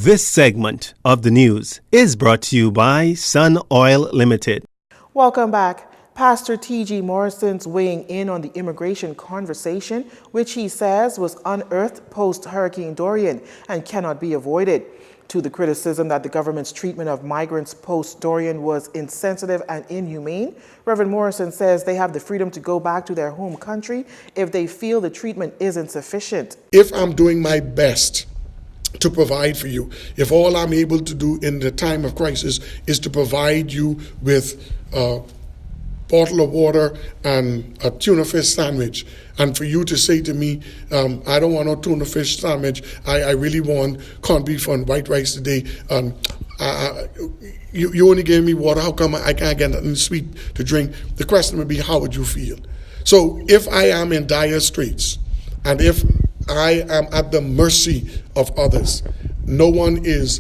This segment of the news is brought to you by Sun Oil Limited. Welcome back. Pastor T.G. Morrison's weighing in on the immigration conversation, which he says was unearthed post-Hurricane Dorian and cannot be avoided. To the criticism that the government's treatment of migrants post-Dorian was insensitive and inhumane, Reverend Morrison says they have the freedom to go back to their home country if they feel the treatment isn't sufficient. If I'm doing my best to provide for you, if all I'm able to do in the time of crisis is to provide you with bottle of water and a tuna fish sandwich, and for you to say to me, I don't want no tuna fish sandwich, I really want corned beef and white rice today, you only gave me water, how come I can't get nothing sweet to drink? The question would be, how would you feel? So if I am in dire straits, and if I am at the mercy of others, no one is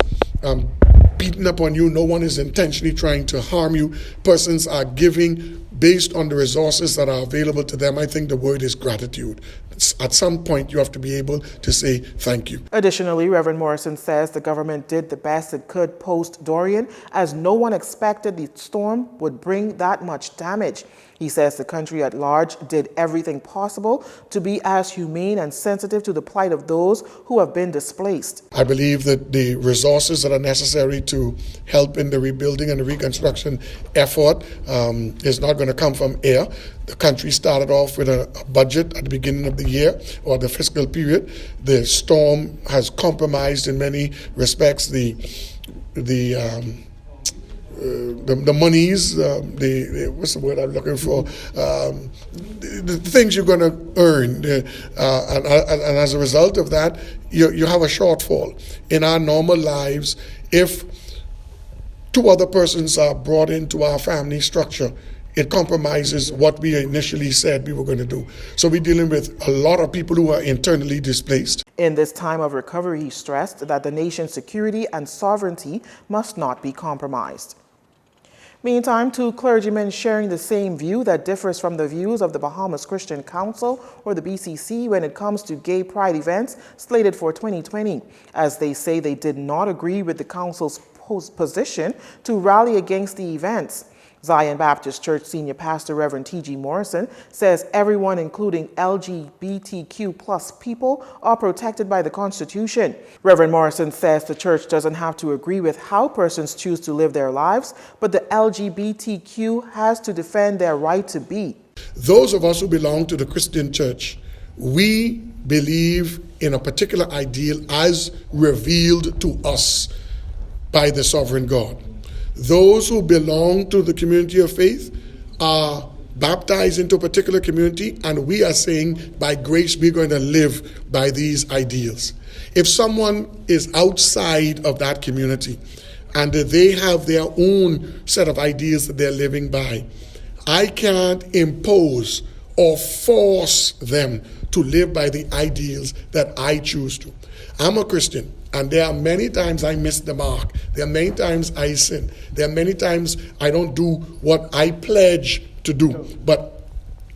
beating up on you, no one is intentionally trying to harm you, persons are giving based on the resources that are available to them, I think the word is gratitude. At some point, you have to be able to say thank you. Additionally, Reverend Morrison says the government did the best it could post-Dorian, as no one expected the storm would bring that much damage. He says the country at large did everything possible to be as humane and sensitive to the plight of those who have been displaced. I believe that the resources that are necessary to help in the rebuilding and the reconstruction effort is not going to come from air. The country started off with a budget at the beginning of the year or the fiscal period. The storm has compromised in many respects the monies, what's the word I'm looking for? The things you're going to earn, and as a result of that, you have a shortfall. In our normal lives, if two other persons are brought into our family structure, it compromises what we initially said we were going to do. So we're dealing with a lot of people who are internally displaced. In this time of recovery, he stressed that the nation's security and sovereignty must not be compromised. Meantime, two clergymen sharing the same view that differs from the views of the Bahamas Christian Council, or the BCC, when it comes to gay pride events slated for 2020, as they say they did not agree with the council's position to rally against the events. Zion Baptist Church Senior Pastor Reverend T.G. Morrison says everyone, including LGBTQ plus people, are protected by the Constitution. Reverend Morrison says the church doesn't have to agree with how persons choose to live their lives, but the LGBTQ has to defend their right to be. Those of us who belong to the Christian church, we believe in a particular ideal as revealed to us by the sovereign God. Those who belong to the community of faith are baptized into a particular community, and we are saying, by grace, we're going to live by these ideals. If someone is outside of that community and they have their own set of ideas that they're living by, I can't impose or force them to live by the ideals that I choose to. I'm a Christian. And there are many times I miss the mark. There are many times I sin. There are many times I don't do what I pledge to do. But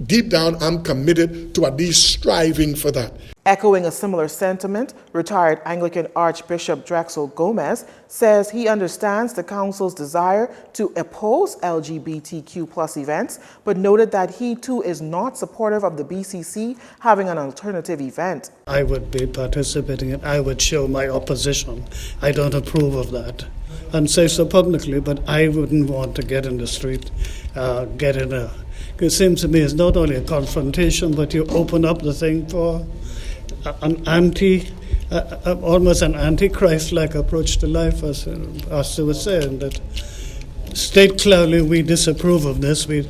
deep down, I'm committed to at least striving for that. Echoing a similar sentiment, retired Anglican Archbishop Drexel Gomez says he understands the council's desire to oppose LGBTQ plus events, but noted that he too is not supportive of the BCC having an alternative event. I would be participating and I would show my opposition. I don't approve of that and say so publicly, but I wouldn't want to get in the street, it seems to me it's not only a confrontation, but you open up the thing for an almost an anti-Christ-like approach to life, as Pastor was saying, that state clearly we disapprove of this. We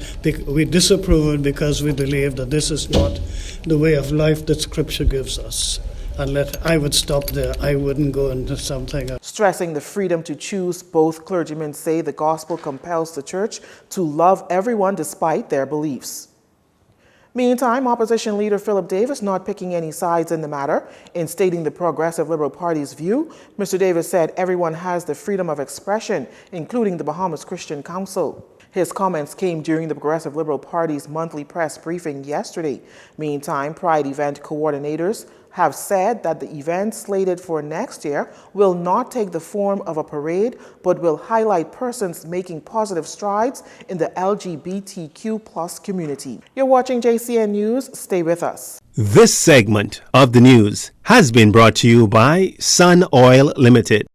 disapprove of it because we believe that this is not the way of life that Scripture gives us. And I would stop there. I wouldn't go into something else. Stressing the freedom to choose, both clergymen say the gospel compels the church to love everyone despite their beliefs. Meantime, opposition leader Philip Davis not picking any sides in the matter. In stating the Progressive Liberal Party's view, Mr. Davis said everyone has the freedom of expression, including the Bahamas Christian Council. His comments came during the Progressive Liberal Party's monthly press briefing yesterday. Meantime, Pride event coordinators have said that the event slated for next year will not take the form of a parade, but will highlight persons making positive strides in the LGBTQ+ community. You're watching JCN News. Stay with us. This segment of the news has been brought to you by Sun Oil Limited.